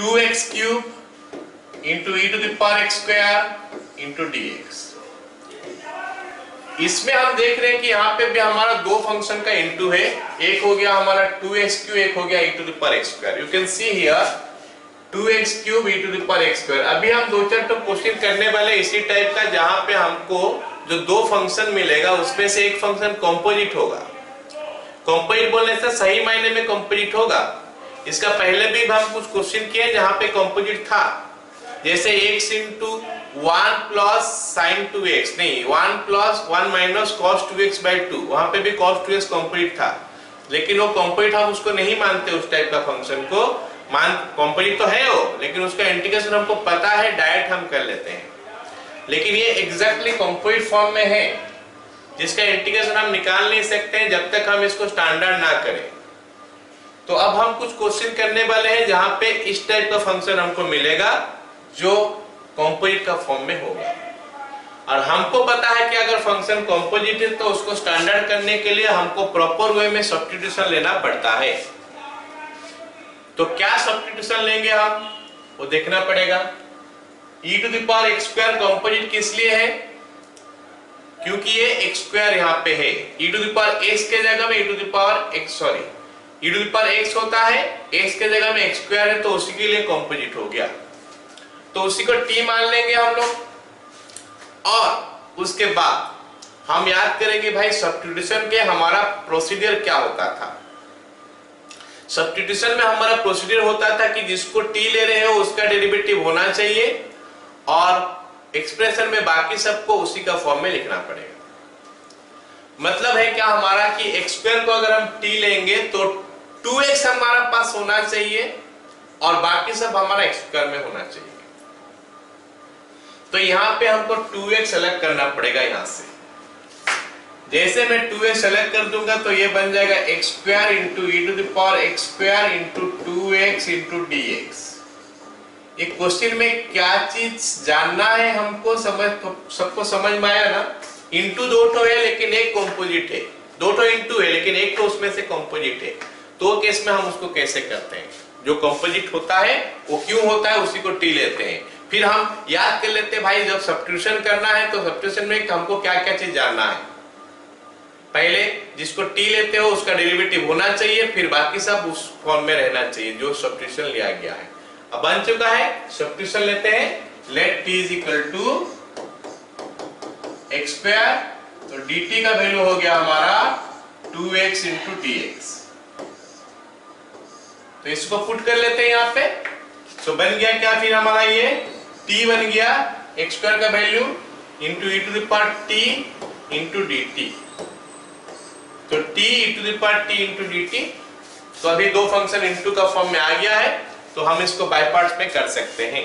2x³ into e⁻x² into dx। इसमें हम देख रहे हैं कि यहाँ पे भी हमारा दो फंक्शन का इंटू है, एक हो गया हमारा 2x³, एक हो गया e⁻x²। You can see here 2x³ e⁻x²। अभी हम दो चार तो क्वेश्चन करने वाले इसी टाइप का, जहां पे हमको जो दो फंक्शन मिलेगा उसमें से एक फंक्शन कंपोजिट होगा। कंपोजिट बोलने से सही मायने में कंपोजिट होगा। इसका पहले भी हम कुछ क्वेश्चन किए जहां पे कंपोजिट था, जैसे x into 1 plus sign 2x, नहीं 1 प्लस 1 माइनस कॉस 2x/2, वहां पे भी cos 2x कंपोजिट था, लेकिन वो कंपोजिट हम उसको नहीं मानते, उस टाइप का फंक्शन को कंपोजिट तो है वो, लेकिन उसका इंटीग्रेशन हमको पता है, डायरेक्ट हम कर लेते हैं। लेकिन ये एग्जैक्टली कंपोजिट फॉर्म में है, जिसका इंटीग्रेशन हम निकाल नहीं सकते हैं जब तक हम इसको स्टैंडर्ड ना करें। तो अब हम कुछ क्वेश्चन करने वाले हैं जहां पे इस टाइप का फंक्शन हमको मिलेगा जो कंपोजिट का फॉर्म में होगा, और हमको पता है कि अगर फंक्शन कंपोजिट है तो उसको स्टैंडर्ड करने के लिए हमको प्रॉपर वे में सब्स्टिट्यूशन लेना पड़ता है। तो क्या सब्स्टिट्यूशन लेंगे हम, वो देखना पड़ेगा। e⁻x² कंपोजिट किस लिए है, क्योंकि ये x² यहाँ पे है, e⁻x के जगह में e⁻x होता है, x के जगह में x² है, तो उसी के लिए कंपोजिट हो गया। तो उसी को t मान लेंगे हम लोग, और उसके बाद हम याद करेंगे भाई सब्स्टिट्यूशन के हमारा प्रोसीजर क्या होता था। सब्स्टिट्यूशन में हमारा प्रोसीजर होता था कि जिसको t ले रहे हो उसका डेरिवेटिव होना चाहिए, और एक्सप्रेशन में बाकी सबको उसी का फॉर्म में लिखना पड़ेगा। मतलब है क्या हमारा कि x² को अगर हम t लेंगे तो 2x हमारा पास होना चाहिए, और बाकी सब हमारा x² में होना चाहिए। तो यहाँ पे हमको 2x अलग करना पड़ेगा। यहां से जैसे मैं 2x अलग कर दूंगा तो ये बन जाएगा x² into e⁻x² into 2x into dx। ये क्वेश्चन में क्या चीज जानना है हमको, सबको समझ में आया ना। इंटू दो तो है लेकिन एक कंपोजिट है, दो तो इंटू है लेकिन एक तो उसमें से कंपोजिट है। तो केस में हम उसको कैसे करते हैं, जो कंपोजिट होता है वो क्यों होता है उसी को t लेते हैं। फिर हम याद कर लेते हैं भाई जब सब्स्टिट्यूशन करना है तो सब्स्टिट्यूशन में हमको क्या क्या चीज जानना है। पहले जिसको t लेते हो उसका डेरिवेटिव होना चाहिए, फिर बाकी सब उस फॉर्म में रहना चाहिए जो सब्स्टिट्यूशन लिया गया है। अब बन चुका है, सब्स्टिट्यूशन लेते हैं। Let t is equal to x², तो dt का वैल्यू हो गया हमारा 2x इंटू dx। तो इसको पुट कर लेते हैं यहाँ पे। तो बन गया क्या फिर हमारा, ये t बन गया x² का value into e⁻t into dt। तो t e⁻t इंटू dt। तो अभी दो फंक्शन इंटू का फॉर्म में आ गया है, तो हम इसको बाय पार्ट्स में कर सकते हैं।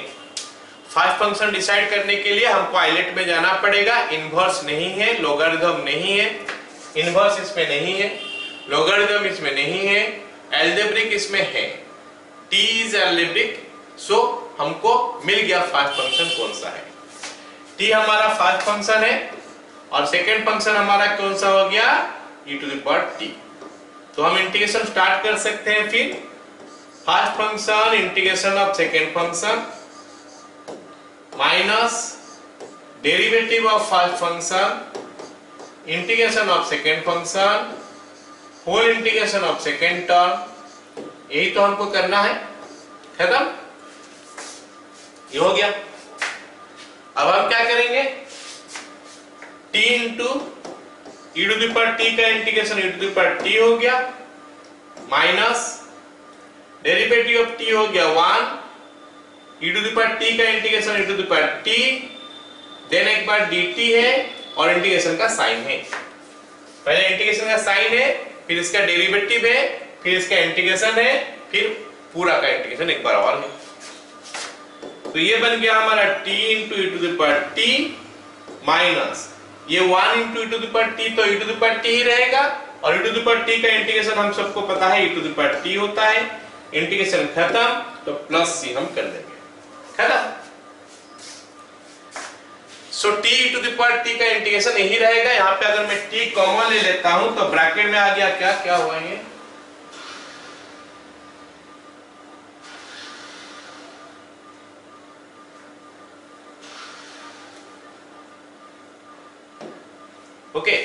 फर्स्ट फंक्शन डिसाइड करने के लिए हमको आइलेट में जाना पड़ेगा। इनवर्स नहीं है, लोगारिथम नहीं है, इनवर्स इसमें नहीं है, लोगारिथम इसमें नहीं है, एल्जेब्रिक इसमें है। t इज एल्जेब्रिक, सो हमको मिल गया फर्स्ट फंक्शन कौन सा है। t हमारा फर्स्ट फंक्शन है, और सेकंड फंक्शन हमारा कौन सा हो गया, e⁻t। तो हम इंटीग्रेशन स्टार्ट कर सकते हैं। फिर first function integration of second function minus derivative of first function integration of second function whole integration of second term. यही तो हमको करना है। खत्म, ये हो गया। अब हम क्या करेंगे, t इंटू e⁻t का इंटीग्रेशन e⁻t हो गया, माइनस डेरिवेटिव ऑफ t हो गया 1, e⁻t का इंटीग्रेशन e⁻t, देन एक बार dt है और इंटीग्रेशन का साइन है। पहले इंटीग्रेशन का साइन है, फिर इसका डेरिवेटिव है, फिर इसका इंटीग्रेशन है, फिर पूरा का इंटीग्रेशन एक बार और है। तो ये बन गया हमारा t इंटू e⁻t माइनस ये 1 इंटू e⁻t, तो e⁻t ही रहेगा, और e⁻t का इंटीग्रेशन हम सबको पता है e⁻t होता है। इंटीग्रेशन खत्म, तो प्लस c हम कर देंगे। खत्म। सो t e⁻t का इंटीग्रेशन यही रहेगा। यहाँ पे अगर मैं t कॉमन ले लेता हूं तो ब्रैकेट में आ गया क्या क्या हुआ, ये ओके,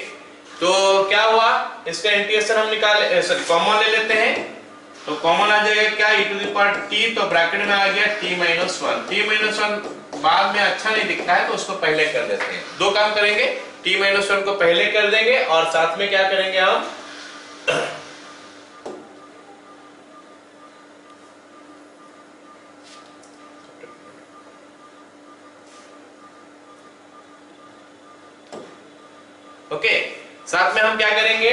तो क्या हुआ, इसका इंटीग्रेशन हम निकाले, सॉरी कॉमन ले लेते हैं, तो कॉमन आ जाएगा क्या, e to the power t, तो ब्रैकेट में आ गया t minus one. t minus one बाद में अच्छा नहीं दिखता है तो उसको पहले कर देते हैं। दो काम करेंगे, t माइनस वन को पहले कर देंगे और साथ में क्या करेंगे हम, ओके साथ में हम क्या करेंगे,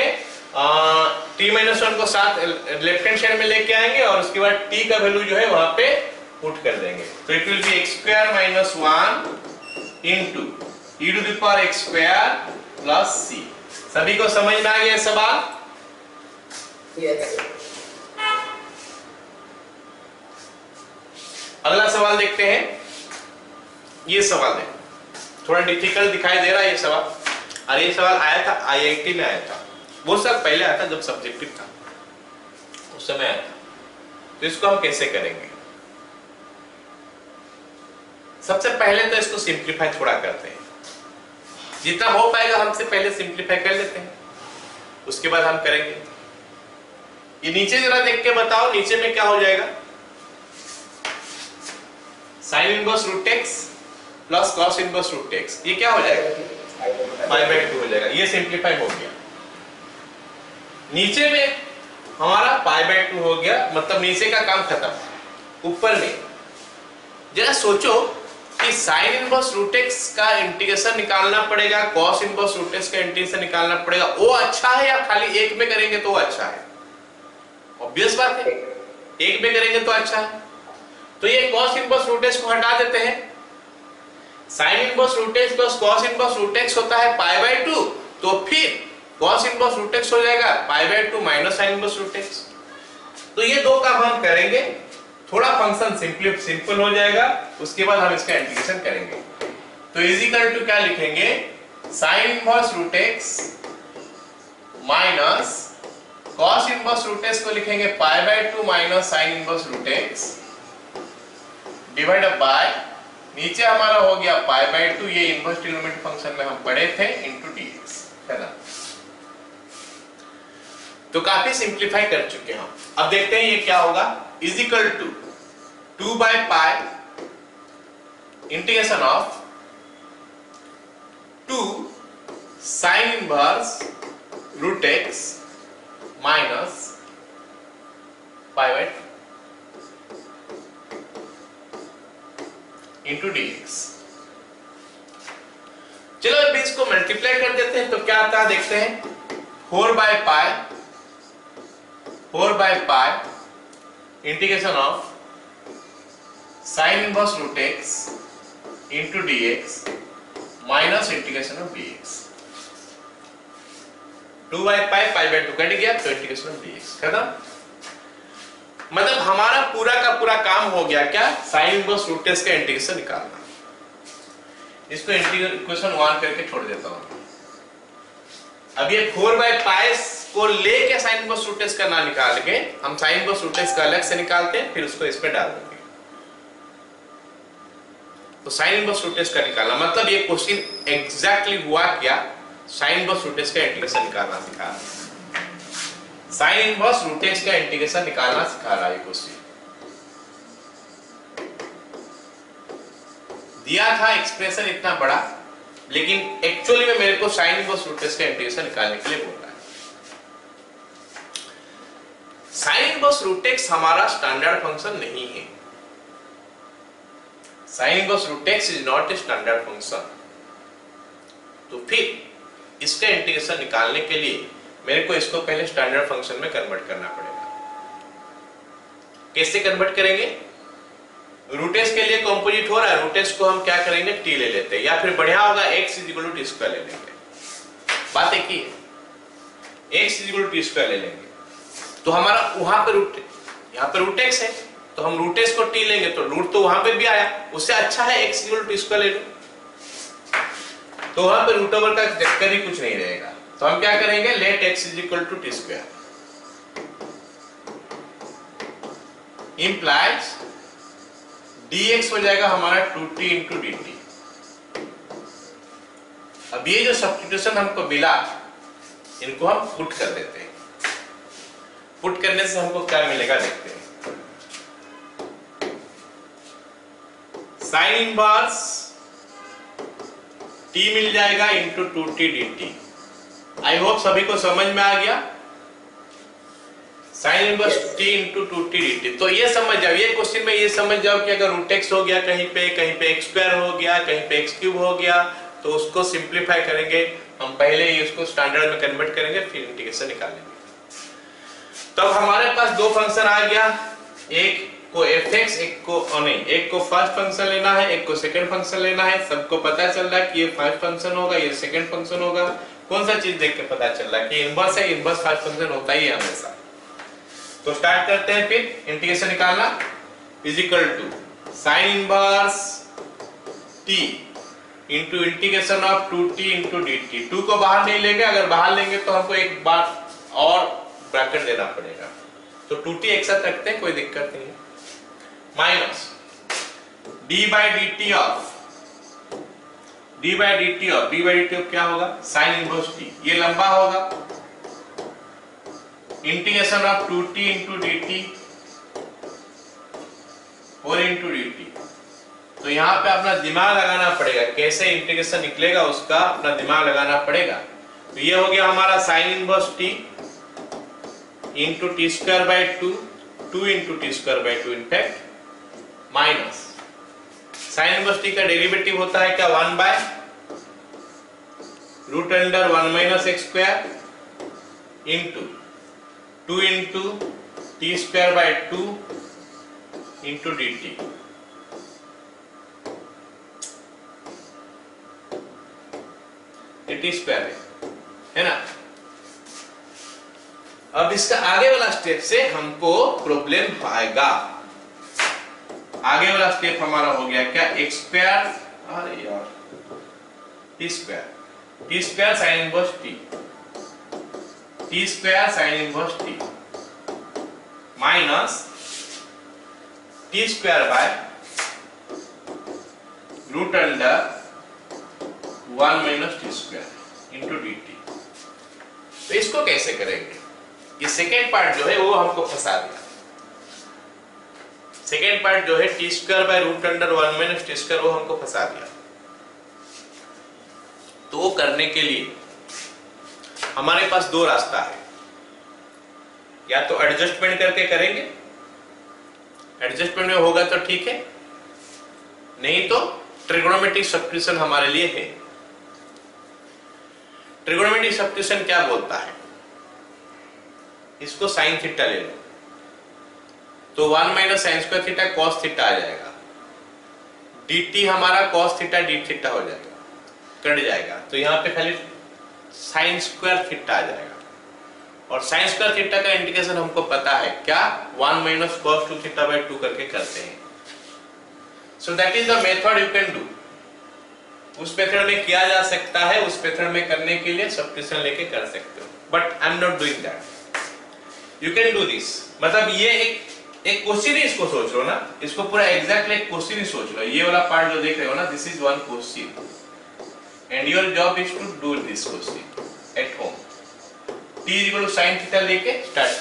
t माइनस वन को साथ लेफ्ट हैंड साइड में लेके आएंगे और उसके बाद t का वैल्यू जो है वहां पे पुट कर देंगे। तो it will be x square minus one into e to the power x square plus c. सभी को समझ में आ गया सवाल? यस। अगला सवाल देखते हैं। ये सवाल है थोड़ा डिफिकल्ट दिखाई दे रहा है ये सवाल, और ये सवाल आया था आईआईटी में आया था, वो साल पहले आया था जब सब्जेक्टिव था, उस समय आया था। तो इसको हम कैसे करेंगे, सबसे पहले तो इसको सिंप्लीफाई थोड़ा करते हैं, जितना हो पाएगा हमसे पहले सिंप्लीफाई कर लेते हैं, उसके बाद हम करेंगे। ये नीचे जरा देख के बताओ, नीचे में क्या हो जाएगा, sine inverse root x plus cos inverse root x, ये क्या हो जाएगा, पाई बाय 2 हो जाएगा। ये सिंप्लीफाई हो गया। नीचे में हमारा पाई बाय 2 हो गया, मतलब नीचे का काम खत्म। ऊपर में जरा सोचो कि साइन इनवर्स रूट एक्स का इंटीग्रेशन निकालना पड़ेगा, कॉस इनवर्स रूट एक्स का इंटीग्रेशन निकालना पड़ेगा, वो अच्छा है या खाली एक में करेंगे तो अच्छा है? ऑब्वियस बात है, एक में करेंगे तो अच्छा है। तो ये कॉस इनवर्स रूट एक्स को हटा देते हैं, sine inverse root x plus cos inverse root x होता है पाई बाय 2, तो फिर कॉस इनवर्स रूट एक्स हो जाएगा pi by 2 minus sine inverse root x. तो ये दो काम हम करेंगे, थोड़ा फंक्शन सिंपल हो जाएगा, उसके बाद हम इसका इंटीग्रेशन करेंगे। तो इज इक्वल टू क्या लिखेंगे, sine inverse root x minus cos inverse root x को लिखेंगे pi by 2 minus sine inverse root x divided by, नीचे हमारा हो गया पाई बाय 2, ये इनवर्स ट्रिग्नोमेट्रिक फंक्शन में हम पढ़े थे, इनटू dx, है ना। तो काफी सिंप्लीफाई कर चुके हैं हम। अब देखते हैं ये क्या होगा, is equal to 2 by pi integration of 2 sine inverse root x minus pi by 2 into dx। चलो अब इसको मल्टीप्लाई कर देते हैं तो क्या आता है देखते हैं, 4 by pi integration of sine inverse root x into dx minus integration of dx। 2 by pi by 2 cut गया, तो इंटीग्रेशन ऑफ dx खत्म। मतलब हमारा पूरा का पूरा काम हो गया क्या, साइन इनवर्स रूट एक्स का इंटीग्रेशन निकालना। इसको इक्वेशन 1 करके छोड़ देता हूं। अब ये 4 बाय पाई को लेके साइन इनवर्स रूट एक्स का ना निकाल के हम साइन इनवर्स रूट एक्स का अलग से निकालते हैं, फिर उसको इस पे डाल देंगे। तो साइन इनवर्स रूट एक्स का निकालना मतलब ये क्वेश्चन एग्जैक्टली हुआ क्या, साइन इनवर्स रूट एक्स का इंटीग्रेशन निकालना सिखा रहा है, साइन इनवर्स रूट एक्स का इंटीग्रेशन निकालना सिखा रहा है क्वेश्चन। दिया था एक्सप्रेशन इतना बड़ा, लेकिन एक्चुअली में मेरे को साइन इनवर्स रूट एक्स का इंटीग्रेशन निकालने के लिए बोल रहा है। साइन इनवर्स रूट एक्स हमारा स्टैंडर्ड फंक्शन नहीं है, sine inverse root x is not a standard function. तो फिर इसका इंटीग्रेशन निकालने के लिए मेरे को इसको पहले स्टैंडर्ड फंक्शन में कन्वर्ट करना पड़ेगा। कैसे कन्वर्ट करेंगे, रूट एक्स के लिए कंपोजिट हो रहा है, रूट एक्स को हम क्या करेंगे t ले लेते हैं, या फिर बढ़िया होगा x is equal to t square ले लेंगे। बात एक ही है, x is equal to t square ले लेंगे। तो हमारा वहां पे यहाँ पे रूट एक्स है, तो हम रूट एक्स को t लेंगे तो रूट तो वहां पे भी आया, उससे अच्छा है x is equal to t square ले लो, तो वहां पे रूट ओवर का चक्कर ही कुछ नहीं रहेगा। तो हम क्या करेंगे, let x is equal to t square implies dx हो जाएगा हमारा 2t इंटू dt। अब अब ये जो सब्स्टिट्यूशन हमको मिला, इनको हम पुट कर देते हैं। पुट करने से हमको क्या मिलेगा देखते हैं। साइन इनवर्स t मिल जाएगा into 2t dt। I hope सभी को समझ में आ गया। Sign inverse t into 2t dt। तो ये समझ जाओ, ये क्वेश्चन में ये समझ जाओ कि अगर रूट x हो गया कहीं पे x स्क्वायर हो गया, कहीं पे x क्यूब हो गया, तो उसको सिंप्लीफाई करेंगे हम। पहले ही उसको स्टैंडर्ड में कन्वर्ट करेंगे, फिर इंटीग्रेशन निकालेंगे। तब हमारे पास दो फंक्शन आ गया, एक को fx, एक को नहीं, एक को फर्स्ट फंक्शन लेना है, एक को सेकंड फंक्शन लेना है। सबको पता चल रहा है कि ये फर्स्ट फंक्शन होगा, ये सेकंड फंक्शन होगा। कौन सा चीज देख के पता चल रहा है कि इनवर्स है, इनवर्स फर्स्ट फंक्शन होता ही है हमेशा। तो स्टार्ट करते हैं, फिर इंटीग्रेशन निकालना। Is equal to sine inverse t into integration of 2t into dt। 2 को बाहर नहीं लेंगे, अगर बाहर लेंगे तो हमको एक बार और ब्रैकेट देना पड़ेगा। तो 2t एक साथ रखते हैं, कोई दिक्कत नहीं है। Minus d by dt of क्या होगा, साइन इनवर्स t। ये लंबा होगा, integration of 2t into dt और इंटू dt। तो यहां पे अपना दिमाग लगाना पड़ेगा, कैसे इंटीग्रेशन निकलेगा उसका अपना दिमाग लगाना पड़ेगा। तो ये हो गया हमारा sine inverse t into t square by 2 into t square by 2 in fact, minus sine inverse t का डेरिवेटिव होता है क्या, 1 by root under 1 minus x square into 2 into t square by 2 into d t. T square है ना। अब इसका आगे वाला स्टेप से हमको प्रॉब्लम आएगा। आगे वाला स्टेप हमारा हो गया क्या, एक्स स्क्वायर, अरे यार t square sine inverse t square sine inverse t minus t square by root under 1 minus t square into d t. तो इसको कैसे करेंगे, ये सेकेंड पार्ट जो है वो हमको फंसा दिया। सेकेंड पार्ट जो है t square by root under 1 minus t square, वो हमको फंसा दिया। तो वो करने के लिए हमारे पास दो रास्ता है, या तो एडजस्टमेंट करके करेंगे, एडजस्टमेंट में होगा तो ठीक है, नहीं तो ट्रिगोनोमेट्रिक सब्स्टिट्यूशन हमारे लिए है। ट्रिगोनोमेट्रिक सब्स्टिट्यूशन क्या बोलता है, इसको साइन थीटा ले लो तो 1 minus sine square theta cos theta आ जाएगा, dt हमारा कॉस थीटा डी थीटा हो जाएगा, कट जाएगा। तो यहाँ पे खाली साइन स्क्वायर थीटा आ जाएगा। और साइन स्क्वायर थीटा का इंटीग्रेशन हमको पता है क्या, 1 माइनस कॉस 2 थीटा बाई 2 करके करते हैं। So that is the method you can do. उस मेथड में किया जा सकता है, उस मेथड में करने के लिए सब्स्टिट्यूशन लेके कर सकते हो, but I am not doing that. You can do this. मतलब ये एक क्वेश्चन ही इसको सोच लो ना, इसको पूरा एग्जैक्टली एक क्वेश्चन ही सोच लो। ये वाला पार्ट जो देख रहे हो ना, this is one question and your job is to do this question at home. t equal to sin theta लेके स्टार्ट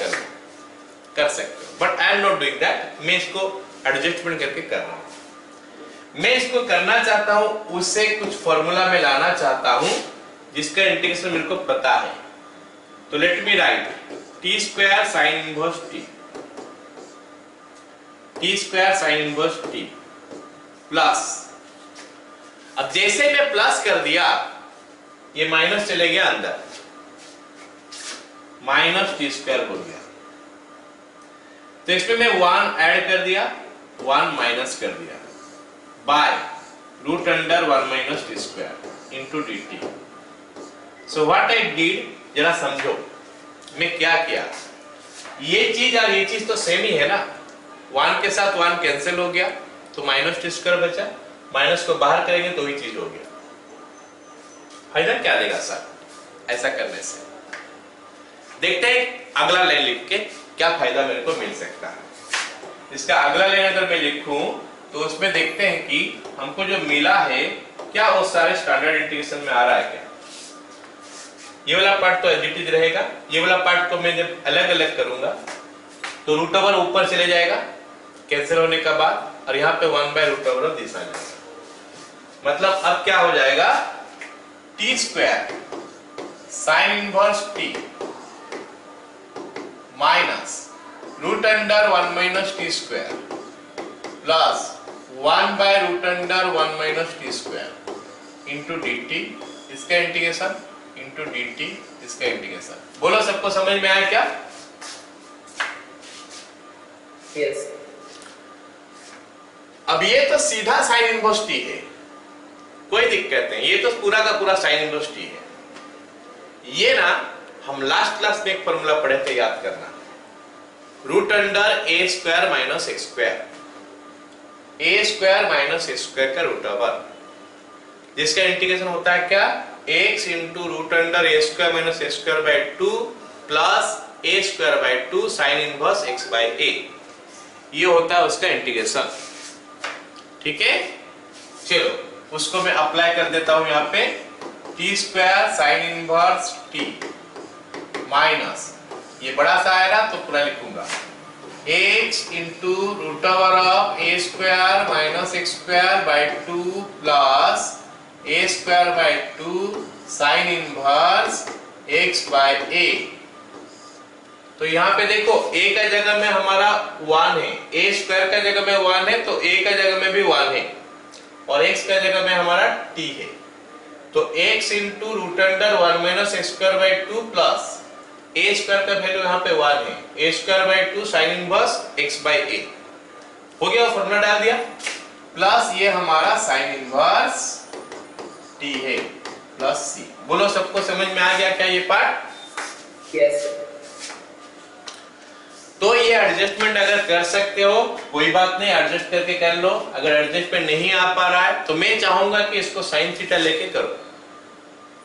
कर सकते हो, but I am not doing that. मैं इसको एडजस्टमेंट करके कर रहा हूं। मैं इसको करना चाहता हूं, उससे कुछ फॉर्मूला में लाना चाहता हूं जिसका इंटीग्रेशन मेरे को पता है। तो let me right T square sine inverse t plus, अब जैसे मैं प्लस कर दिया ये माइनस चले गया अंदर, माइनस टी स्क्वायर हो गया। तो इसमें मैं 1 ऐड कर दिया, 1 माइनस कर दिया by root under 1 minus t square into d t. So what I did, जरा समझो मैं क्या किया। ये चीज और ये चीज तो सेम ही है ना, 1 के साथ 1 कैंसिल हो गया तो माइनस टी स्क्वायर बचा, माइनस को बाहर करेंगे तो ही चीज हो गया। फायदा क्या देगा सर ऐसा करने से? देखते हैं अगला लाइन लिख के क्या फायदा मेरे को मिल सकता है। इसका अगला लाइन अगर मैं लिखूं तो उसमें देखते हैं कि हमको जो मिला है क्या वो सारे स्टैंडर्ड इंटीग्रेशन में आ रहा है क्या। ये वाला पार्ट तो एज इट इज रहेगा, ये वाला पार्ट को मैं जब अलग अलग करूंगा तो रूट ओवर ऊपर चले जाएगा कैंसिल होने के बाद, और यहाँ पे 1 by root over of this आ जाएगा। मतलब अब क्या हो जाएगा, t square sine inverse t minus root under 1 minus t square plus 1 by root under 1 minus t square into d t, इसका इंटीग्रेशन इंटू डी टी, इसका इंटीग्रेशन। बोलो सबको समझ में आया क्या? Yes. अब ये तो सीधा साइन इनवर्स टी है, कोई दिक्कत नहीं, ये तो पूरा का पूरा साइन इनवर्स टी है। ये ना हम लास्ट क्लास में एक फॉर्मूला पढ़े थे, याद करना, root under a square minus x square, a square minus x square का रूट ओवर, जिसका इंटीग्रेशन होता है क्या, x into root under a square minus x square by 2 plus a square by 2 sine inverse x by a, ये होता है उसका integration. ठीक है, चलो उसको मैं अप्लाई कर देता हूं यहाँ पे, t square sine inverse t minus, ये बड़ा सा आएगा तो पूरा लिखूंगा, x into root over of a square minus x square by 2 plus a square by 2 sine inverse x by a। तो यहाँ पे देखो a का जगह में हमारा 1 है, a स्क्वायर का जगह में 1 है, तो a का जगह में भी 1 है, और x का जगह में हमारा t है, तो x into root under 1 minus x square by 2 plus a square का वैल्यू यहाँ पे 1 है, a square by 2 sine inverse x by a हो गया, फॉर्मूला डाल दिया, प्लस ये हमारा साइन इनवर्स t है प्लस c। बोलो सबको समझ में आ गया क्या ये पार्ट? Yes. तो ये एडजस्टमेंट अगर कर सकते हो कोई बात नहीं, एडजस्ट करके कर लो, अगर एडजस्टमेंट नहीं आ पा रहा है तो मैं चाहूंगा कि इसको साइन थीटा लेके करो,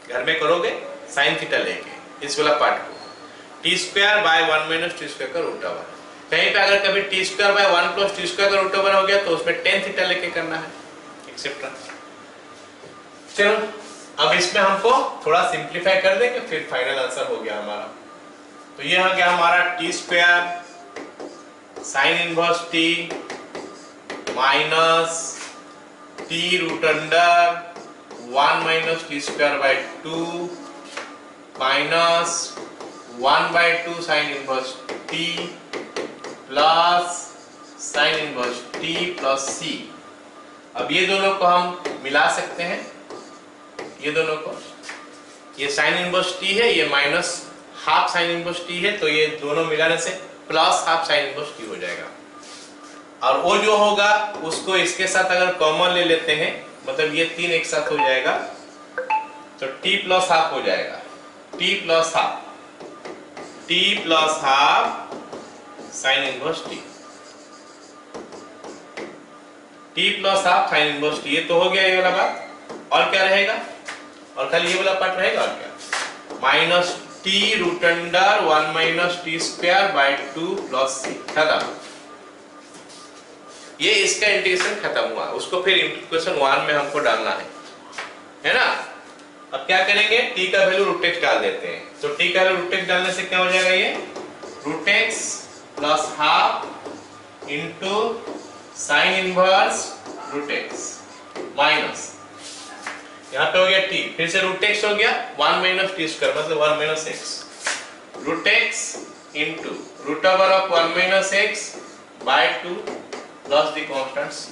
घर में करोगे साइन थीटा लेके इस वाला पार्ट को, T square bye 1 minus t square का रूट ओवर, कहीं पे अगर कभी T square bye 1 plus t square का रूट ओवर हो गया तो उसमें tan थीटा लेके करना है, एक्सेट्रा। चलो अब इसमें हमको थोड़ा सिंप्लीफाई कर देंगे, फिर फाइनल आंसर हो गया हमारा। तो ये हो गया हमारा t square sine inverse t minus t root under 1 minus t square by 2 minus 1 by 2 sine inverse t plus sine inverse t plus c. अब ये दोनों को हम मिला सकते हैं, ये दोनों को, ये साइन इनवर्स टी है, ये minus half sine inverse T है, तो ये दोनों मिलाने से plus half sine inverse T हो जाएगा, और वो जो होगा उसको इसके साथ अगर कॉमन ले लेते हैं, मतलब ये 3 एक साथ हो जाएगा, तो t प्लस हाफ हो जाएगा, t plus half, t plus half sine inverse T, t plus half sine inverse T, ये तो हो गया ये वाला बात, और क्या रहेगा, और खाली ये वाला पार्ट रहेगा, और क्या, minus t root under 1 minus t square by 2 plus c, खत्म। ये इसका इंटीग्रेशन खत्म हुआ, उसको फिर इक्वेशन 1 में हमको डालना है ना। अब क्या करेंगे, t का वैल्यू रूट x डाल देते हैं, तो t का वैल्यू रूट x डालने से क्या हो जाएगा, ये root x plus half into sine inverse root x minus, यहाँ पे हो गया t, फिर से रूट x हो गया 1 माइनस टी स्क्वायर, मतलब 1 minus x, root x into root over of 1 minus x by 2 plus the constant c,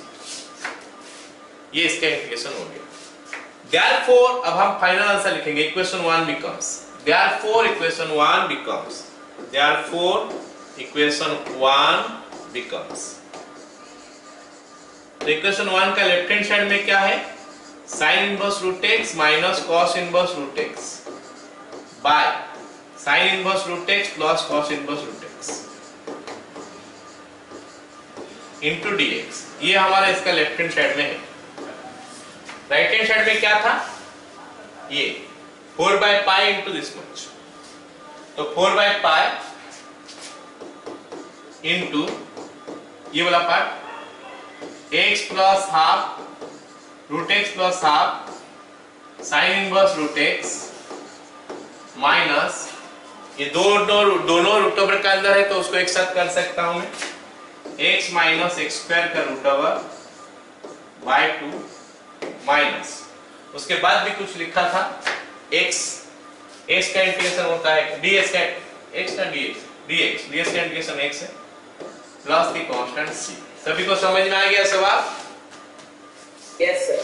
ये इसका इंटीग्रेशन हो गया। Therefore अब हम फाइनल आंसर लिखेंगे, equation 1 becomes, therefore equation 1 becomes, therefore equation 1 becomes, तो इक्वेशन 1 का लेफ्ट हैंड साइड में क्या है, sine inverse root x minus cos inverse root x by sine inverse root x plus cos inverse root x into dx, ये हमारा इसका left hand side में है। राइट हैंड साइड में क्या था, ये 4 by pi into this much, तो 4 बाय पाई इंटू ये वाला part x plus half root x plus half sine inverse root x minus ये दोनों रूट ओवर का अंदर है तो उसको एक साथ कर सकता हूं मैं, x माइनस एक्स स्क्वायर का रूट ओवर बाय 2 माइनस उसके बाद भी कुछ लिखा था x का इंटीग्रेशन होता है dx का इंटीग्रेशन x है प्लस द कांस्टेंट c। सभी को समझ में आ गया सवाल? Yes sir.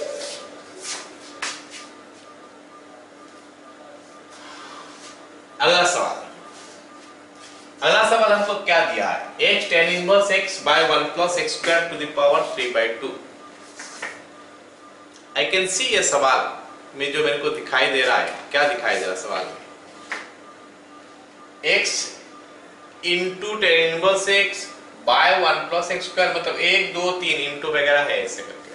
अगला सवाल हमको क्या दिया है, x tan inverse x by 1 plus x square to the power 3/2। I can see ये सवाल में जो मेरे को दिखाई दे रहा है, क्या दिखाई दे रहा है सवाल में, x into tan inverse x by 1 plus x square मतलब 1 2 3 इंटू वगैरह है ऐसे करके।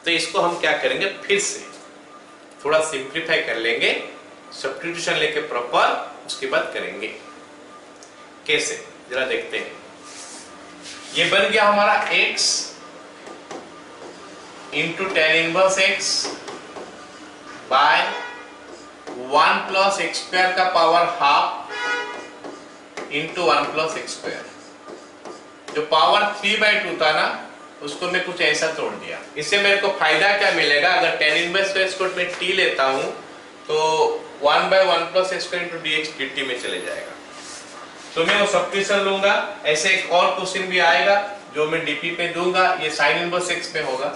तो इसको हम क्या करेंगे, फिर से थोड़ा सिंप्लीफाई कर लेंगे, सब्स्टिट्यूशन लेके प्रॉपर, उसके बाद करेंगे कैसे जरा देखते हैं। ये बन गया हमारा x into tan inverse x by 1 plus x square का power half into 1 plus x square. जो पावर 3/2 था ना उसको मैं कुछ ऐसा तोड़ दिया। इससे मेरे को फायदा क्या मिलेगा, अगर tan इनवर्स x को मैं t लेता हूं तो 1/1 plus x square into dx dt में चले जाएगा। तो मैं वो सब्स्टिट्यूशन लूंगा। ऐसे एक और क्वेश्चन भी आएगा जो मैं dp पे दूंगा, ये sin इनवर्स x पे होगा,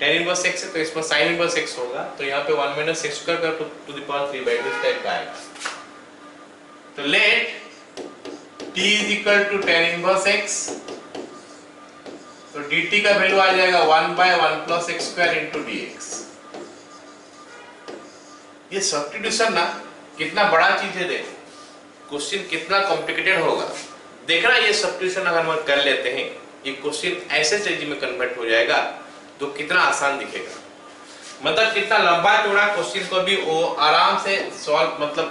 tan इनवर्स x है तो इस पर sin इनवर्स x होगा, तो यहाँ पे 1 माइनस एक्स स्क्वायर का टू द पावर 3/2 इस टाइप का आएगा। तो let t is equal to tan inverse x, तो dt का वैल्यू आ जाएगा 1/1 plus x square into dx। ये सब्स्टिट्यूशन ना कितना बड़ा चीज है, देखो क्वेश्चन कितना कॉम्प्लिकेटेड होगा। देखना ये सब्स्टिट्यूशन अगर हम कर लेते हैं, ये क्वेश्चन ऐसे चीज में कन्वर्ट हो जाएगा तो कितना आसान दिखेगा। मतलब कितना लंबा चौड़ा क्वेश्चन को भी वो आराम से सॉल्व मतलब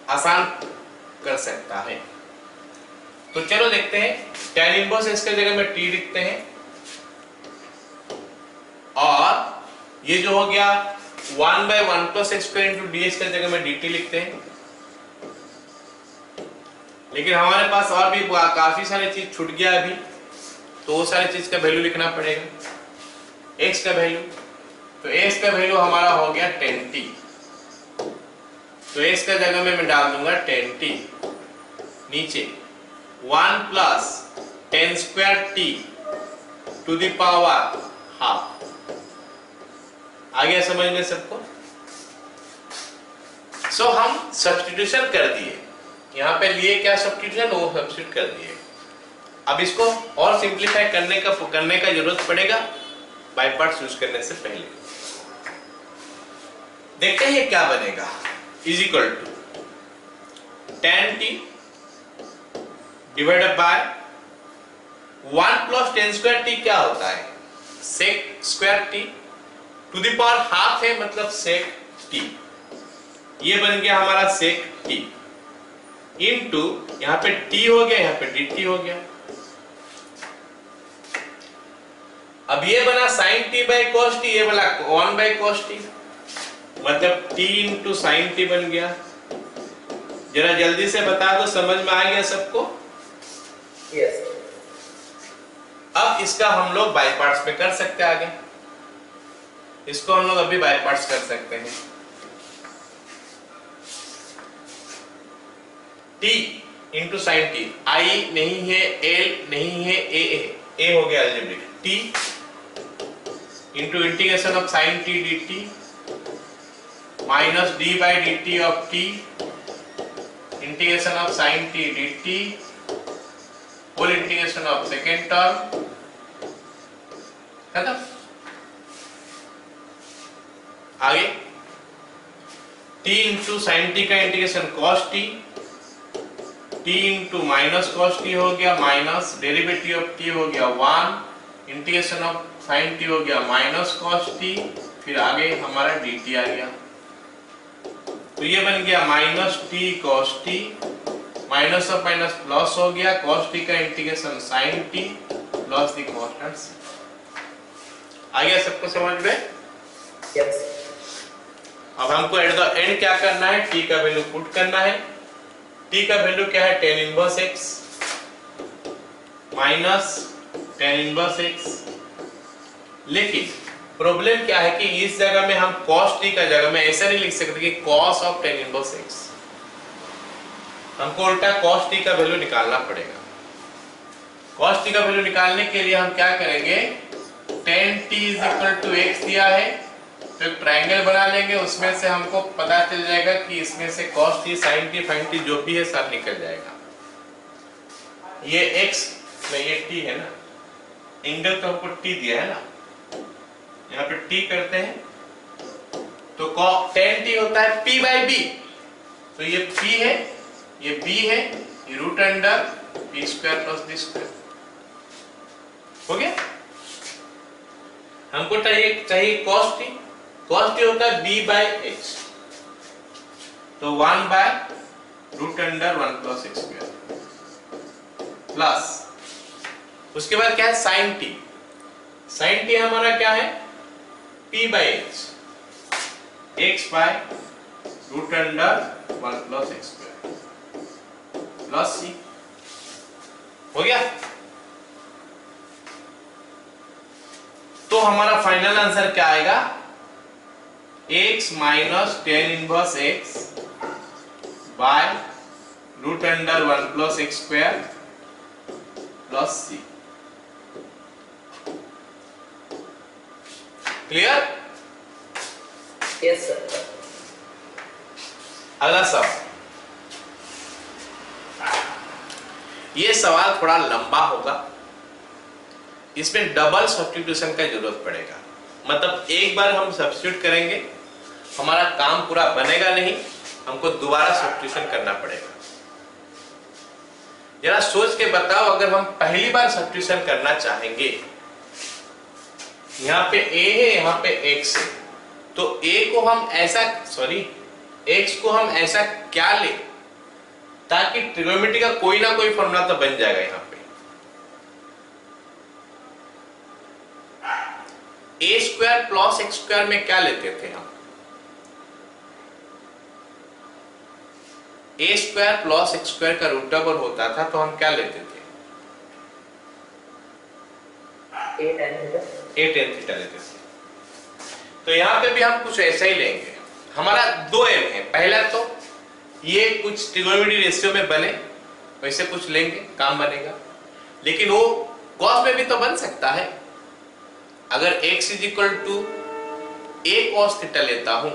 आसान कर सकता है। तो चलो देखते हैं, tan इनवर्स इसके जगह में t लिखते हैं और ये जो हो गया 1/1 plus x square into dx के जगह में dt लिखते हैं। लेकिन हमारे पास और भी काफी सारी चीज छूट गया अभी, तो वो सारी चीज का वैल्यू लिखना पड़ेगा। x का वैल्यू, तो x का वैल्यू हमारा हो गया 10t, तो x का जगह में मैं डाल दूंगा 10t, नीचे 1 plus 10 square t to the power half. आ गया समझ में सबको? सो हम सब्स्टिट्यूशन कर दिए, यहाँ पे लिए क्या सब्स्टिट्यूशन, वो सब्स्टिट्यूट कर दिए। अब इसको और सिंप्लीफाई करने का जरूरत पड़ेगा बाय पार्ट्स यूज करने से पहले। देखते हैं क्या बनेगा, is equal to tan t divided by 1 plus 10 square t क्या होता है, sec square t to the power half है मतलब sec t। ये बन गया हमारा sec t इनटू यहाँ पे t हो गया, यहाँ पे dt हो गया। अब ये बना sin t by cos t, ये बना 1 by cos t, मतलब t इंटू sin t बन गया। जरा जल्दी से बता दो, समझ में आ गया सबको? यस। अब इसका हम लोग बाय पार्ट्स में कर सकते हैं। आगे इसको हम लोग अभी बाय पार्ट्स कर सकते हैं। t into sign T, i नहीं है, l नहीं है, a है, a हो गया algebraic, t into integration of sine t dt minus d by dt of t integration of sine t dt whole integration of second term, खत्म। आगे t into sine t का integration cos t, t into minus cos t हो गया, minus derivative of t हो गया 1, integration of sine t हो गया minus cos t, फिर आगे हमारा dt आ गया। तो ये बन गया minus t cos t, minus of minus plus हो गया, cos t का integration sine t plus the constant. आ गया सबको समझ में? यस। अब हमको एट द एंड क्या करना है, t का वैल्यू पुट करना है। t का वैल्यू क्या है, tan inverse x minus tan inverse x। लेकिन प्रॉब्लम क्या है कि इस जगह में हम cos t का जगह में ऐसा नहीं लिख सकते कि cos of tan inverse x, हमको उल्टा cos t का वैल्यू निकालना पड़ेगा। cos t का वैल्यू निकालने के लिए हम क्या करेंगे, tan t is equal to x दिया है तो एक ट्रायंगल बना लेंगे, उसमें से हमको पता चल जाएगा कि इसमें से cos t sin t sin t जो भी है सब निकल जाएगा। ये x में ये t है ना, एंगल तो हमको t दिया है ना, यहाँ पे t करते हैं तो tan t होता है p बाई b, तो ये p है ये b है, ये root under p square plus b square हो गया। हमको चाहिए cos t होता है b बाई h, तो 1 by root under 1 plus x square plus उसके बाद क्या है sin t हमारा क्या है p by h, x by root under 1 plus x square plus c हो गया। तो हमारा फाइनल आंसर क्या आएगा, x minus tan inverse x by root under 1 plus x square plus c। Clear? Yes sir. अगला सवाल, ये सवाल थोड़ा लंबा होगा, इसमें डबल सब्स्टिट्यूशन का जरूरत पड़ेगा। मतलब एक बार हम सब्स्टिट्यूट करेंगे हमारा काम पूरा बनेगा नहीं, हमको दोबारा सब्स्टिट्यूशन करना पड़ेगा। जरा सोच के बताओ, अगर हम पहली बार सब्स्टिट्यूशन करना चाहेंगे, यहाँ पे a है यहाँ पे x है, तो a को हम ऐसा x को हम ऐसा क्या ले ताकि ट्रिग्नोमेट्री का कोई ना कोई फॉर्मूला तो बन जाएगा। यहाँ पे a square plus x square में क्या लेते थे हम, a square plus x square का रूट ओवर होता था, तो हम क्या लेते थे, a tan थीटा लेते थे। तो यहाँ पे भी हम कुछ ऐसा ही लेंगे। हमारा 2m है, पहला तो ये कुछ ट्रिग्नोमेट्री रेशियो में बने वैसे कुछ लेंगे, काम बनेगा। लेकिन वो cos में भी तो बन सकता है। अगर x is equal to a cos theta लेता हूं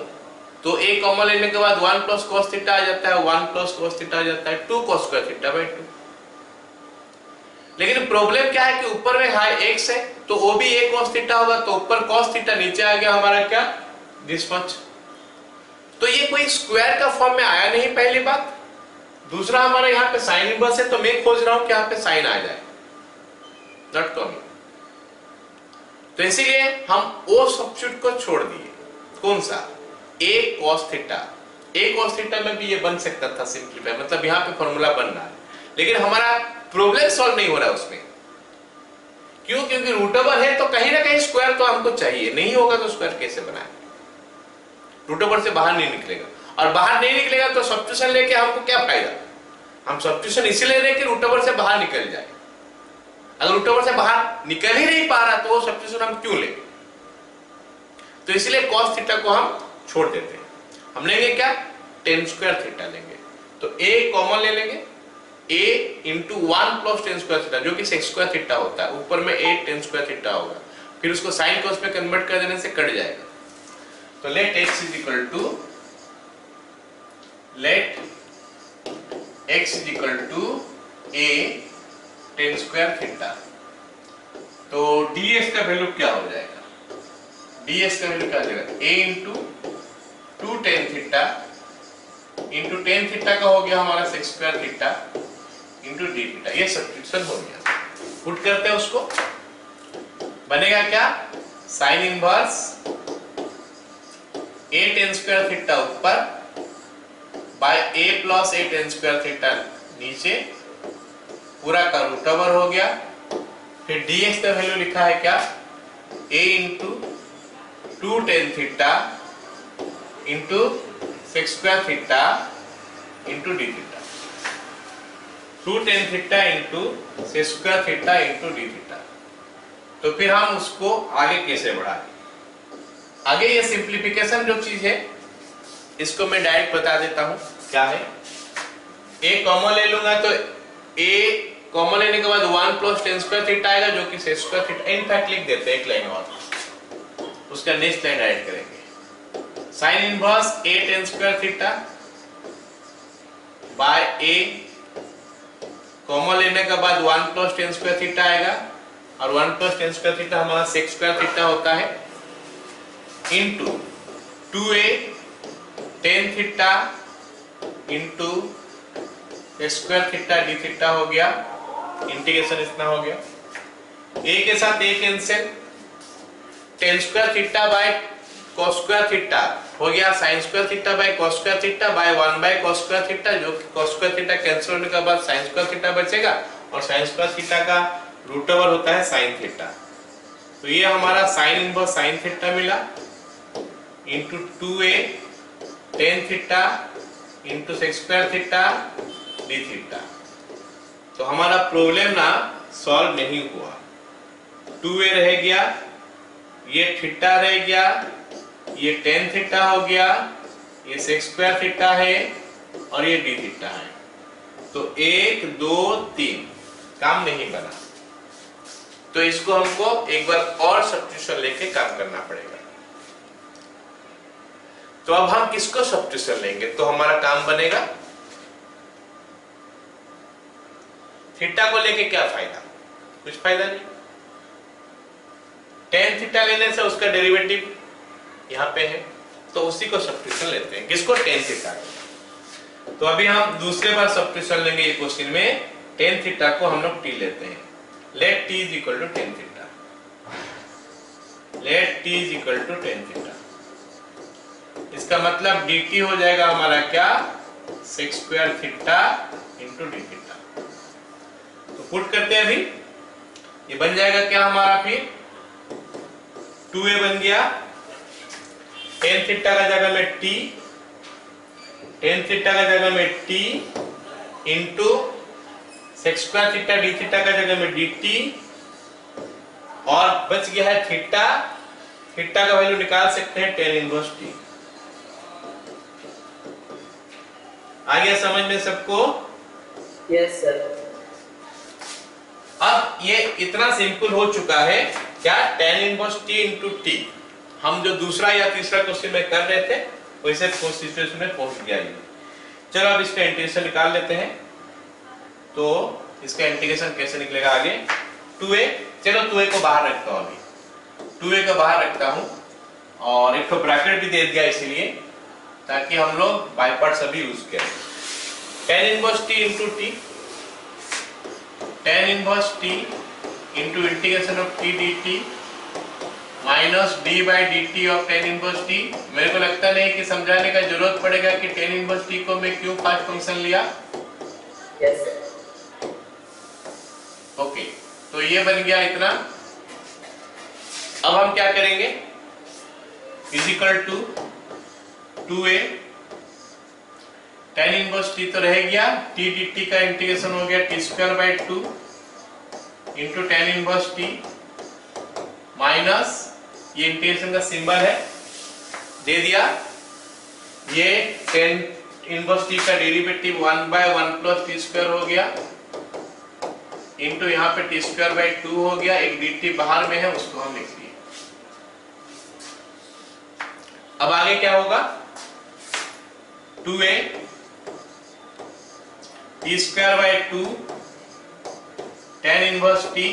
तो a कॉमन लेने के बाद 1 प्लस cos थीटा आ जाता है, 1 प्लस cos थीटा आ जाता है 2 cos स्क्वायर थीटा बाई 2। लेकिन प्रॉब्लम क्या है कि ऊपर में हाई x है तो वो भी a cos थीटा होगा, तो ऊपर cos थीटा, नीचे आ गया हमारा क्या, दिस मच। तो ये कोई स्क्वायर का फॉर्म में आया नहीं, पहली बात। दूसरा हमारा यहाँ पे साइन इनवर्स है, तो मैं खोज रहा हूं कि यहाँ पे साइन आ जाए, नॉट कमिंग। तो इसीलिए हम ओ सब्स्टिट्यूट को छोड़ दिए। कौन सा, a cos theta. a cos theta में भी ये बन सकता था सिंपलीफाई, मतलब यहाँ पे फॉर्मूला बन रहा है, लेकिन हमारा प्रॉब्लम सॉल्व नहीं हो रहा उसमें। क्यों? क्योंकि रूट ओवर है तो कहीं ना कहीं स्क्वायर तो हमको चाहिए, नहीं होगा तो स्क्वायर कैसे बनाए, रूट ओवर से बाहर नहीं निकलेगा, और बाहर नहीं निकलेगा तो सब्स्टिट्यूशन लेके हमको क्या फायदा। हम सब्स्टिट्यूशन इसीलिए ले रहे कि रूट ओवर से बाहर निकल जाए। अगर रूट ओवर से बाहर निकल ही नहीं पा रहा तो वो सब्स्टिट्यूशन हम क्यों लें। तो इसलिए cos थीटा को हम छोड़ देते हैं। हम लेंगे क्या, tan स्क्वायर थीटा लेंगे। तो a कॉमन ले लेंगे, a into 1 plus tan square theta, जो कि sec स्क्वायर थीटा होता है, ऊपर में a tan स्क्वायर थीटा होगा, फिर उसको साइन cos में कन्वर्ट कर देने से कट जाएगा। तो let x is equal to a tan square theta. तो ds का वैल्यू क्या हो जाएगा, ds का वैल्यू क्या हो जाएगा, a into 2 tan theta into tan theta का हो गया हमारा sec square theta into d theta. ये सब्स्टिट्यूशन हो गया। पुट करते हैं उसको, बनेगा क्या, sine inverse a tan square theta ऊपर by a plus a tan square theta नीचे, पूरा का रूट ओवर हो गया। फिर dx का वैल्यू लिखा है क्या, a into 2 tan theta into sec square theta into d theta, 2 tan theta into sec square theta into d theta. तो फिर हम उसको आगे कैसे बढ़ाएं? आगे ये सिंप्लीफिकेशन जो चीज है इसको मैं डायरेक्ट बता देता हूं क्या है। ए कॉमन ले लूंगा तो ए कॉमन लेने के बाद 1 प्लस tan स्क्वायर थीटा आएगा जो कि सेक स्क्वायर थीटा। इनफैक्ट लिख देते हैं एक लाइन और, उसका नेक्स्ट लाइन ऐड करेंगे। Sign inverse a tan square theta bye a common लेने के बाद 1 प्लस tan स्क्वायर थीटा आएगा और 1 प्लस tan स्क्वायर थीटा हमारा सेक स्क्वायर थीटा होता है into 2a tan theta into square theta d theta हो गया। इंटीग्रेशन इतना हो गया, a के साथ a cancel, tan square theta by cos square theta हो गया sin square theta by cos square theta by 1 by cos square theta, जो कि cos स्क्वायर थीटा कैंसिल होने के बाद sin स्क्वायर थीटा बचेगा और sin स्क्वायर थीटा का रूट ओवर होता है sin थीटा। तो ये हमारा sin इनवर्स sin थीटा मिला into 2a tan theta into sec square theta d theta. तो हमारा प्रॉब्लम ना सॉल्व नहीं हुआ। 2a रह गया, ये थीटा रह गया, ये tan थीटा हो गया, ये सेक स्क्वायर थीटा है और ये डी थीटा है। तो 1 2 3 काम नहीं बना, तो इसको हमको एक बार और सब्स्टिट्यूशन लेके काम करना पड़ेगा। तो अब हम किसको सब्स्टिट्यूशन लेंगे तो हमारा काम बनेगा? थीटा को लेके क्या फायदा? कुछ फायदा नहीं। tan थीटा लेने से उसका डेरिवेटिव यहाँ पे है, तो उसी को सब्स्टिट्यूशन लेते हैं। किसको? tan थीटा को। तो अभी हम दूसरे बार सब्स्टिट्यूशन लेंगे ये क्वेश्चन में। tan थीटा को हम लोग t लेते हैं। Let t is equal to tan theta, let t is equal to tan theta. इसका मतलब dt हो जाएगा हमारा क्या? Sec square theta into d theta. तो पुट करते हैं अभी, ये बन जाएगा क्या हमारा? फिर 2a बन गया, tan थीटा का जगह में t, tan थीटा का जगह में t into sec square theta d theta का जगह में dt और बच गया है थीटा। थीटा का वैल्यू निकाल सकते हैं tan इनवर्स t। आ गया समझ में सबको? Yes sir. अब ये इतना सिंपल हो चुका है क्या? tan inverse t into T. हम जो दूसरा या तीसरा क्वेश्चन में कर रहे थे वैसे सिचुएशन में पहुंच गया ये। चलो अब इसका इंटीग्रेशन निकाल लेते हैं। तो इसका इंटीग्रेशन कैसे निकलेगा आगे? 2a, चलो 2a को बाहर रखता हूं, अभी 2a को बाहर रखता हूं और एक तो ब्रैकेट भी दे दिया इसीलिए ताकि हम लोग बाय पार्ट्स अभी यूज करें। tan inverse t into T, tan inverse t into integration of t dt minus d by dt of tan inverse t। मेरे को लगता नहीं कि समझाने का जरूरत पड़ेगा कि tan इनवर्स t को मैं क्यों फर्स्ट फंक्शन लिया। Yes sir. ओके, तो ये बन गया इतना। अब हम क्या करेंगे? Is equal to 2a tan inverse t तो रह गया, t dt का इंटीग्रेशन हो गया t square by 2 into tan inverse t minus ये इंटीग्रेशन का सिंबल है दे दिया, ये tan इनवर्स t का derivative 1 by 1 plus t square हो गया इंटू यहाँ पे t स्क्वायर बाई 2 हो गया। एक dt बाहर में है उसको हम लिख लिए। अब आगे क्या होगा? 2a t square by 2 tan inverse t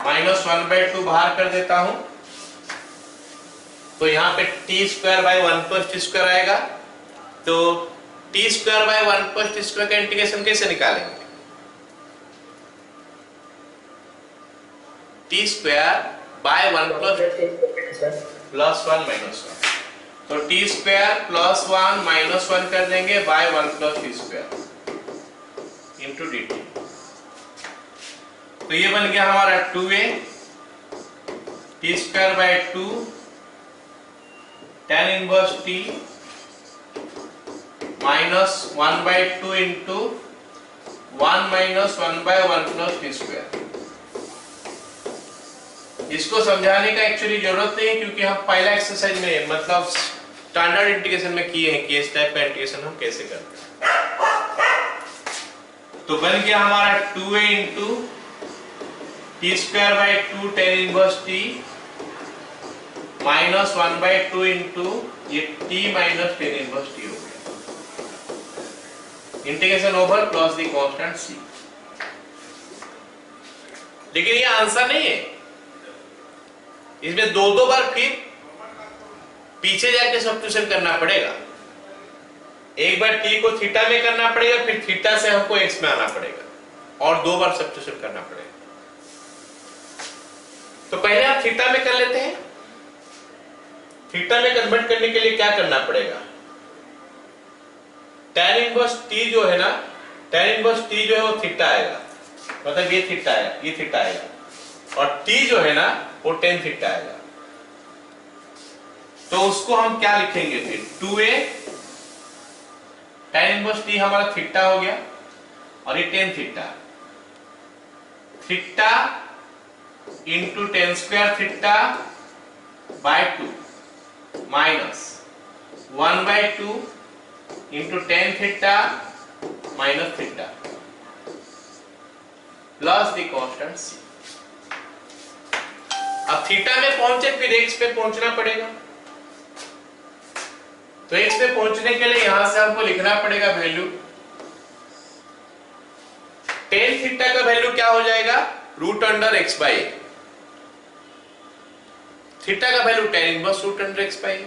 minus 1 by 2 बाहर कर देता हूं, तो यहाँ पे t square by 1 plus t square आएगा। तो t square by 1 plus t square का इंटीग्रेशन कैसे निकालेंगे? t square bye 1 plus 1 minus 1, तो t स्क्वायर प्लस 1 माइनस 1 कर देंगे by 1 plus t square into dt। तो ये बन गया हमारा 2a t square by 2 tan inverse t minus 1/2 into 1 minus 1/1 plus t square. इसको समझाने का एक्चुअली जरूरत नहीं है, क्योंकि हम पहला एक्सरसाइज में मतलब स्टैंडर्ड इंटीग्रेशन में किए हैं कि इस टाइप का इंटीग्रेशन हम कैसे करते हैं। तो बन गया हमारा 2a into t square by 2 tan inverse t minus 1/2 into ये t minus tan inverse T हो गया। Integration over plus the constant c। लेकिन ये आंसर नहीं है, इसमें दो बार फिर पीछे जाके सब्स्टिट्यूशन करना पड़ेगा। एक बार t को थीटा में करना पड़ेगा, फिर थीटा से हमको x में आना पड़ेगा और 2 बार सब्स्टिट्यूशन करना पड़ेगा। तो पहले आप थीटा में कर लेते हैं। थीटा में कन्वर्ट करने के लिए क्या करना पड़ेगा? tan इनवर्स t जो है ना, tan इनवर्स t जो है वो थीटा आएगा, मतलब ये थीटा है, ये थीटा आएगा, और t जो है ना वो tan थीटा आएगा। तो उसको हम क्या लिखेंगे फिर? 2a tan इनवर्स t हमारा थीटा हो गया और ये tan theta, theta into tan square theta bye 2 minus 1/2 into tan theta minus theta plus the constant c। अब थीटा में पहुंचे फिर x पे पहुंचना पड़ेगा। तो x पे पहुंचने के लिए यहां से हमको लिखना पड़ेगा वैल्यू। tan थीटा का वैल्यू क्या हो जाएगा? Root under x by. Theta का value tan inverse root under x by.